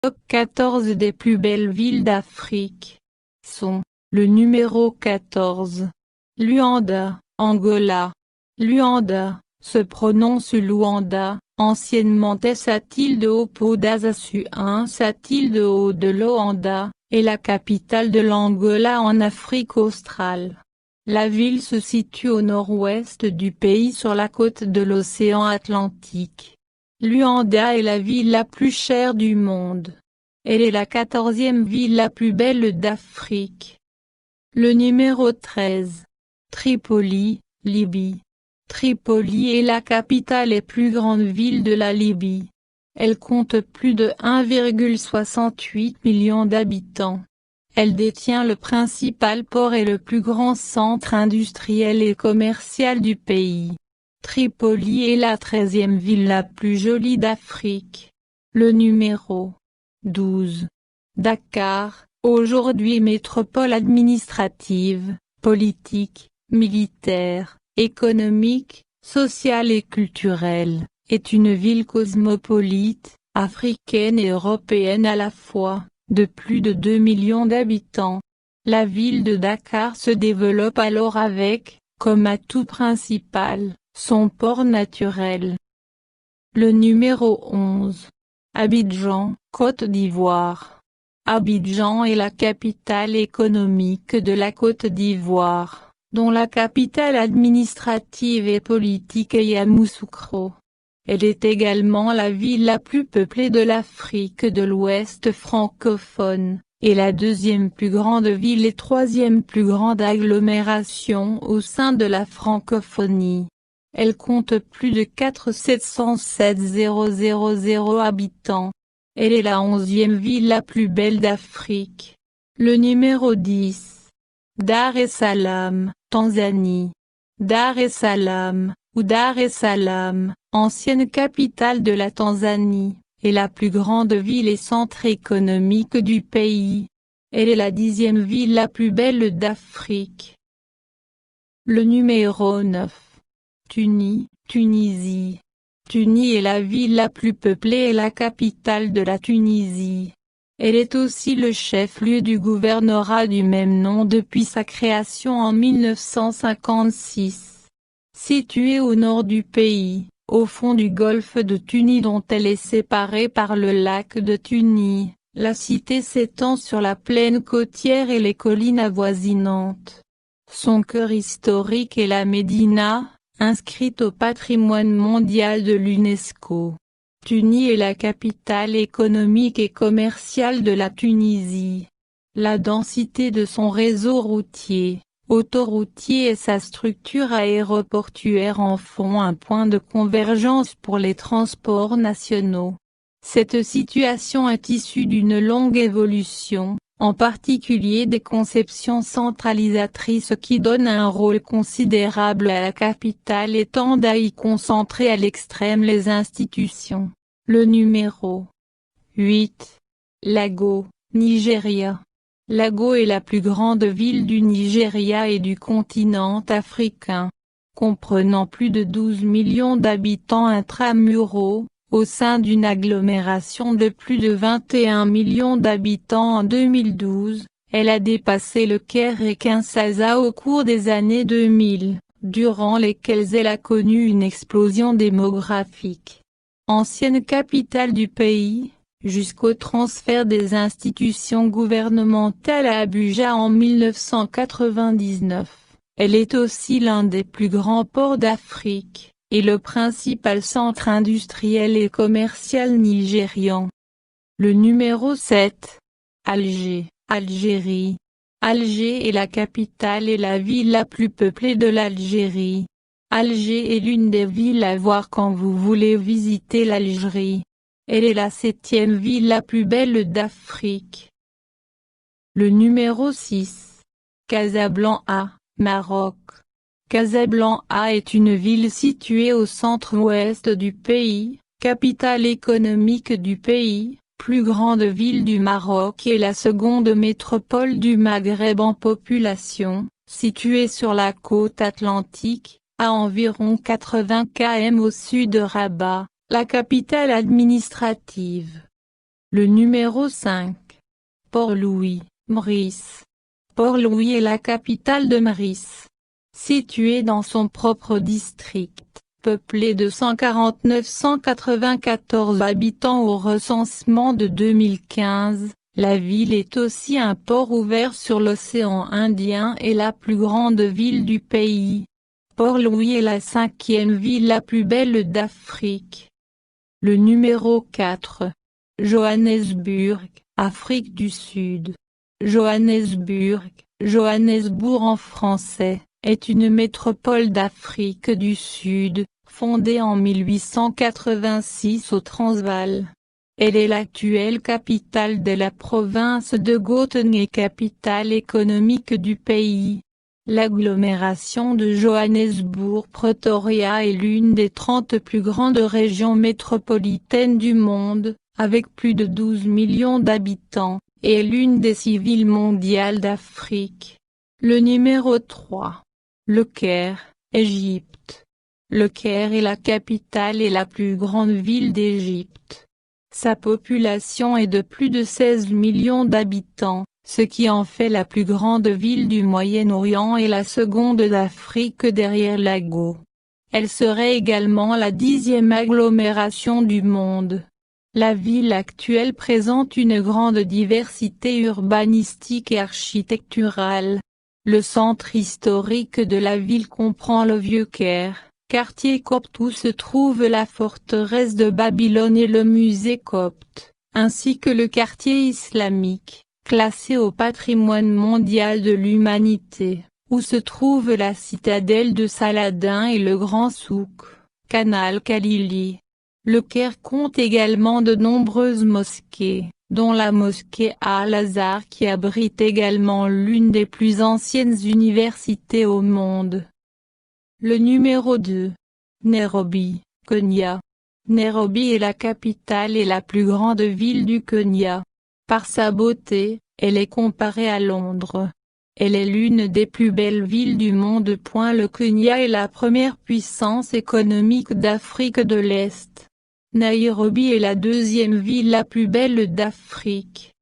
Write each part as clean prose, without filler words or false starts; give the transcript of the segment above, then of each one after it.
Top 14 des plus belles villes d'Afrique sont, le numéro 14. Luanda, Angola. Luanda, se prononce Luanda, anciennement Esatile-de-Haut-Podazasu-1 Satil-de-Haut-de-Loanda, est la capitale de l'Angola en Afrique australe. La ville se situe au nord-ouest du pays sur la côte de l'océan Atlantique. Luanda est la ville la plus chère du monde. Elle est la 14e ville la plus belle d'Afrique. Le numéro 13. Tripoli, Libye. Tripoli est la capitale et plus grande ville de la Libye. Elle compte plus de 1,68 million d'habitants. Elle détient le principal port et le plus grand centre industriel et commercial du pays. Tripoli est la 13e ville la plus jolie d'Afrique. Le numéro 12. Dakar, aujourd'hui métropole administrative, politique, militaire, économique, sociale et culturelle, est une ville cosmopolite, africaine et européenne à la fois, de plus de 2 millions d'habitants. La ville de Dakar se développe alors avec, comme atout principal, son port naturel. Le numéro 11. Abidjan, Côte d'Ivoire. Abidjan est la capitale économique de la Côte d'Ivoire, dont la capitale administrative et politique est Yamoussoukro. Elle est également la ville la plus peuplée de l'Afrique de l'Ouest francophone, et la deuxième plus grande ville et troisième plus grande agglomération au sein de la francophonie. Elle compte plus de 707 000 habitants. Elle est la 11e ville la plus belle d'Afrique. Le numéro 10. Dar es Salaam, Tanzanie. Dar es Salaam, ou Dar es Salaam, ancienne capitale de la Tanzanie, est la plus grande ville et centre économique du pays. Elle est la 10e ville la plus belle d'Afrique. Le numéro 9. Tunis, Tunisie. Tunis est la ville la plus peuplée et la capitale de la Tunisie. Elle est aussi le chef-lieu du gouvernorat du même nom depuis sa création en 1956. Située au nord du pays, au fond du golfe de Tunis dont elle est séparée par le lac de Tunis, la cité s'étend sur la plaine côtière et les collines avoisinantes. Son cœur historique est la Médina, inscrite au patrimoine mondial de l'UNESCO. Tunis est la capitale économique et commerciale de la Tunisie. La densité de son réseau routier, autoroutier et sa structure aéroportuaire en font un point de convergence pour les transports nationaux. Cette situation est issue d'une longue évolution, en particulier des conceptions centralisatrices qui donnent un rôle considérable à la capitale et tendent à y concentrer à l'extrême les institutions. Le numéro 8. Lagos, Nigeria. Lagos est la plus grande ville du Nigeria et du continent africain. Comprenant plus de 12 millions d'habitants intramuraux, au sein d'une agglomération de plus de 21 millions d'habitants en 2012, elle a dépassé le Caire et Kinshasa au cours des années 2000, durant lesquelles elle a connu une explosion démographique. Ancienne capitale du pays, jusqu'au transfert des institutions gouvernementales à Abuja en 1999, elle est aussi l'un des plus grands ports d'Afrique et le principal centre industriel et commercial nigérian. Le numéro 7. Alger, Algérie. Alger est la capitale et la ville la plus peuplée de l'Algérie. Alger est l'une des villes à voir quand vous voulez visiter l'Algérie. Elle est la 7e ville la plus belle d'Afrique. Le numéro 6. Casablanca, Maroc. Casablanca est une ville située au centre-ouest du pays, capitale économique du pays, plus grande ville du Maroc et la seconde métropole du Maghreb en population, située sur la côte atlantique, à environ 80 km au sud de Rabat, la capitale administrative. Le numéro 5. Port-Louis, Maurice. Port-Louis est la capitale de Maurice. Située dans son propre district, peuplée de 149 194 habitants au recensement de 2015, la ville est aussi un port ouvert sur l'océan Indien et la plus grande ville du pays. Port-Louis est la 5e ville la plus belle d'Afrique. Le numéro 4. Johannesburg, Afrique du Sud. Johannesburg, Johannesburg en français, est une métropole d'Afrique du Sud, fondée en 1886 au Transvaal. Elle est l'actuelle capitale de la province de Gauteng et capitale économique du pays. L'agglomération de Johannesburg-Pretoria est l'une des 30 plus grandes régions métropolitaines du monde, avec plus de 12 millions d'habitants, et est l'une des 6 villes mondiales d'Afrique. Le numéro 3. Le Caire, Égypte. Le Caire est la capitale et la plus grande ville d'Égypte. Sa population est de plus de 16 millions d'habitants, ce qui en fait la plus grande ville du Moyen-Orient et la seconde d'Afrique derrière Lagos. Elle serait également la 10e agglomération du monde. La ville actuelle présente une grande diversité urbanistique et architecturale. Le centre historique de la ville comprend le Vieux-Caire, quartier copte où se trouve la forteresse de Babylone et le musée copte, ainsi que le quartier islamique, classé au patrimoine mondial de l'humanité, où se trouve la citadelle de Saladin et le grand souk, Canal Khalili. Le Caire compte également de nombreuses mosquées, dont la mosquée Al-Azhar qui abrite également l'une des plus anciennes universités au monde. Le numéro 2. Nairobi, Kenya. Nairobi est la capitale et la plus grande ville du Kenya. Par sa beauté, elle est comparée à Londres. Elle est l'une des plus belles villes du monde. Le Kenya est la première puissance économique d'Afrique de l'Est. Nairobi est la 2e ville la plus belle d'Afrique.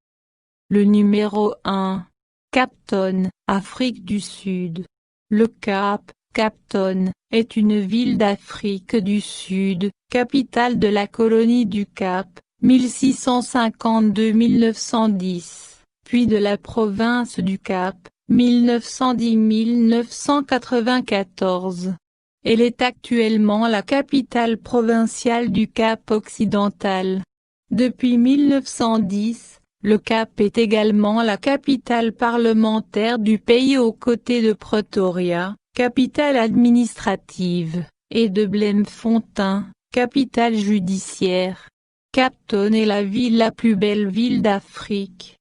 Le numéro 1. Cape Town, Afrique du Sud. Le Cap, Cape Town, est une ville d'Afrique du Sud, capitale de la colonie du Cap, 1652-1910, puis de la province du Cap, 1910-1994. Elle est actuellement la capitale provinciale du Cap occidental. Depuis 1910, le Cap est également la capitale parlementaire du pays aux côtés de Pretoria, capitale administrative, et de Bloemfontein, capitale judiciaire. Cape Town est la plus belle ville d'Afrique.